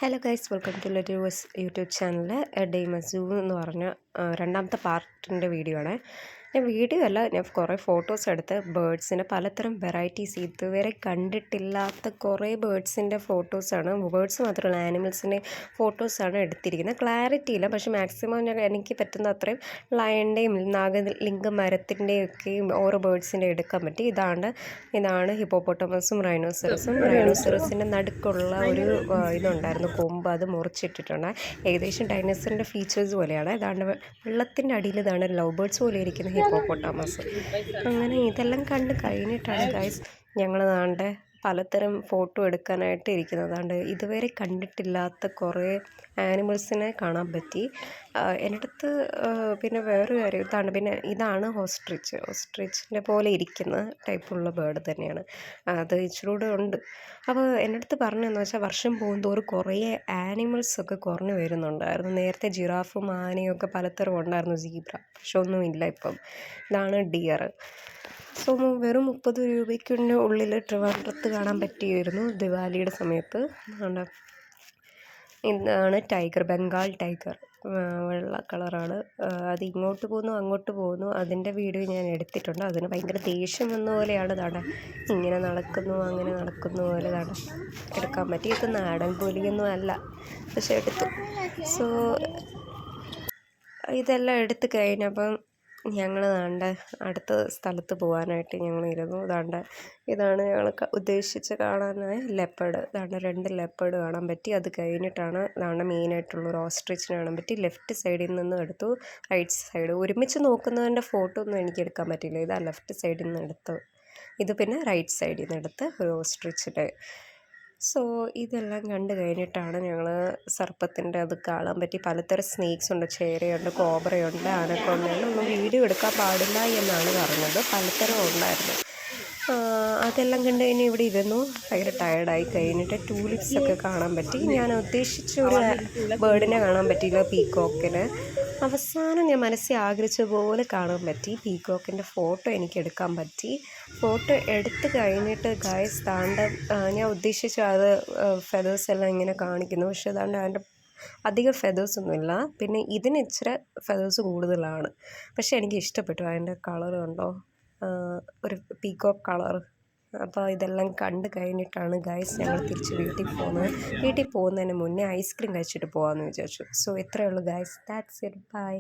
Hello guys, welcome to let us YouTube channel. Day മസൂ എന്ന് പറഞ്ഞ രണ്ടാമത്തെ പാർട്ടിൻ്റെ വീഡിയോ ആണ്. ഞാൻ വീഡിയോ അല്ല, ഞാൻ കുറേ ഫോട്ടോസ് എടുത്ത് ബേഡ്സിൻ്റെ പലതരം വെറൈറ്റീസ് ഇതുവരെ കണ്ടിട്ടില്ലാത്ത കുറേ ബേഡ്സിൻ്റെ ഫോട്ടോസാണ്. ബേഡ്സ് മാത്രമല്ല, ആനിമൽസിൻ്റെ ഫോട്ടോസാണ് എടുത്തിരിക്കുന്നത്. ക്ലാരിറ്റി ഇല്ല, പക്ഷേ മാക്സിമം എനിക്ക് പറ്റുന്ന അത്രയും ലയണിൻ്റെയും നാഗലിംഗ മരത്തിൻ്റെയും ഒക്കെയും ഓരോ ബേഡ്സിൻ്റെ എടുക്കാൻ പറ്റി. ഇതാണ് ഹിപ്പോപ്പൊട്ടമസും റൈനോസറസിൻ്റെ നടുക്കുള്ള ഒരു ഇതുണ്ടായിരുന്നു, കൊമ്പ്. അത് മുറിച്ചിട്ടിട്ടുണ്ട്. ഏകദേശം ഡൈനോസറിൻ്റെ ഫീച്ചേഴ്സ് പോലെയാണ്. ഇതാണ്ട് വെള്ളത്തിൻ്റെ അടിയിൽ ഇതാണ് ലവ് ബേർഡ്സ് പോലെ ഇരിക്കുന്ന ഹിപ്പോപ്പൊട്ടാമസ്. അങ്ങനെ ഇതെല്ലാം കണ്ട് കഴിഞ്ഞിട്ടാണ് ഗൈസ് ഞങ്ങൾ ദാണ്ട് പലതരം ഫോട്ടോ എടുക്കാനായിട്ട് ഇരിക്കുന്നതാണ്ട്. ഇതുവരെ കണ്ടിട്ടില്ലാത്ത കുറേ ആനിമൽസിനെ കാണാൻ പറ്റി. എൻ്റെ അടുത്ത് പിന്നെ വേറൊരു കാര്യം ഇതാണ് ഓസ്ട്രിച്ചിൻ്റെ പോലെ ഇരിക്കുന്ന ടൈപ്പുള്ള ബേർഡ് തന്നെയാണ്. അത് ഇച്ചിരി കൂടെ ഉണ്ട്. അപ്പോൾ എൻ്റെ അടുത്ത് പറഞ്ഞതെന്ന് വെച്ചാൽ, വർഷം പോകുന്തോറും കുറേ ആനിമൽസൊക്കെ കുറഞ്ഞു വരുന്നുണ്ടായിരുന്നു. നേരത്തെ ജിറാഫും ആനയൊക്കെ പലതരം ഉണ്ടായിരുന്നു, സീബ്ര, പക്ഷെ ഒന്നുമില്ല ഇപ്പം. ഇതാണ് ഡിയർ. സോ വെറും 30 രൂപയ്ക്കുള്ള ഉള്ളിൽ ട്രിവാൻഡ്രത്ത് കാണാൻ പറ്റിയിരുന്നു ദിവാലിയുടെ സമയത്ത്. ഇതാണ് ടൈഗർ, ബംഗാൾ ടൈഗർ, വെള്ള കളറാണ്. അത് ഇങ്ങോട്ട് പോകുന്നു അങ്ങോട്ട് പോകുന്നു. അതിൻ്റെ വീഡിയോ ഞാൻ എടുത്തിട്ടുണ്ട്. അതിന് ഭയങ്കര ദേഷ്യം വന്ന പോലെയാണ്. ഇങ്ങനെ നടക്കുന്നു അങ്ങനെ നടക്കുന്ന പോലെ എടുക്കാൻ പറ്റി. ഇത് നാടൻ പുലിയൊന്നും അല്ല, പക്ഷെ എടുത്തു. സോ ഇതെല്ലാം എടുത്ത് കഴിഞ്ഞപ്പം ഞങ്ങൾ അടുത്ത സ്ഥലത്ത് പോകാനായിട്ട് ഞങ്ങളിരുന്നു. ഇതാണ് ഞങ്ങൾ ഉദ്ദേശിച്ച് കാണാനായ ലെപ്പേഡ്. 2 ലെപ്പേഡ് കാണാൻ പറ്റി. അത് കഴിഞ്ഞിട്ടാണ് മെയിനായിട്ടുള്ളൊരു ഓസ്ട്രിച്ചിനെ കാണാൻ പറ്റി. ലെഫ്റ്റ് സൈഡിൽ നിന്ന് എടുത്തു, റൈറ്റ് സൈഡ് ഒരുമിച്ച് നോക്കുന്നതിൻ്റെ ഫോട്ടോ ഒന്നും എനിക്ക് എടുക്കാൻ പറ്റില്ല. ഇതാ ലെഫ്റ്റ് സൈഡിൽ നിന്ന് എടുത്തു, ഇത് പിന്നെ റൈറ്റ് സൈഡിൽ നിന്ന് എടുത്ത് ഒരു ഓസ്ട്രിച്ചിൻ്റെ. സോ ഇതെല്ലാം കണ്ട് കഴിഞ്ഞിട്ടാണ് ഞങ്ങൾ സർപ്പത്തിൻ്റെ അത് കാണാൻ പറ്റി. പലതരം സ്നേക്സ് ഉണ്ട്, ചേരയുണ്ട്, കോബ്രയുണ്ട്, ആനക്കൊണ്ടയുണ്ട്. ഒന്നും വീഡിയോ എടുക്കാൻ പാടില്ല എന്നാണ് പറഞ്ഞത്. പലതരം ഉണ്ടായിരുന്നു. അതെല്ലാം കണ്ട് കഴിഞ്ഞ് ഇവിടെ ഇരുന്നു. ഭയങ്കര ടയർഡായി കഴിഞ്ഞിട്ട് ടൂലിപ്സൊക്കെ കാണാൻ പറ്റി. ഞാൻ ഉദ്ദേശിച്ച ഒരു ബേർഡിനെ കാണാൻ പറ്റിയില്ല, പീക്കോക്കിന്. അവസാനം ഞാൻ മനസ്സിൽ ആഗ്രഹിച്ച പോലെ കാണാൻ പറ്റി. പീക്കോക്കിൻ്റെ ഫോട്ടോ എനിക്ക് എടുക്കാൻ പറ്റി. ഫോട്ടോ എടുത്ത് കഴിഞ്ഞിട്ട് ഗൈസ് ഞാൻ ഉദ്ദേശിച്ച അത് ഫെദേഴ്സ് എല്ലാം ഇങ്ങനെ കാണിക്കുന്നു. പക്ഷെ അതിൻ്റെ അധികം ഫെദേഴ്സൊന്നുമില്ല. പിന്നെ ഇതിന് ഇച്ചിരി ഫെദേഴ്സ് കൂടുതലാണ്. പക്ഷെ എനിക്ക് ഇഷ്ടപ്പെട്ടു. അതിൻ്റെ കളർ കണ്ടോ, ഒരു പീക്കോക്ക് കളർ. അപ്പോൾ ഇതെല്ലാം കണ്ട് കഴിഞ്ഞിട്ടാണ് ഗൈസ് ഞങ്ങൾ തിരിച്ച് വീട്ടിൽ പോകുന്നതിന് മുന്നേ ഐസ്ക്രീം കഴിച്ചിട്ട് പോകാമെന്ന് വിചാരിച്ചു. സോ ഇത്രയേ ഉള്ളൂ ഗൈസ്. That's it. ബൈ.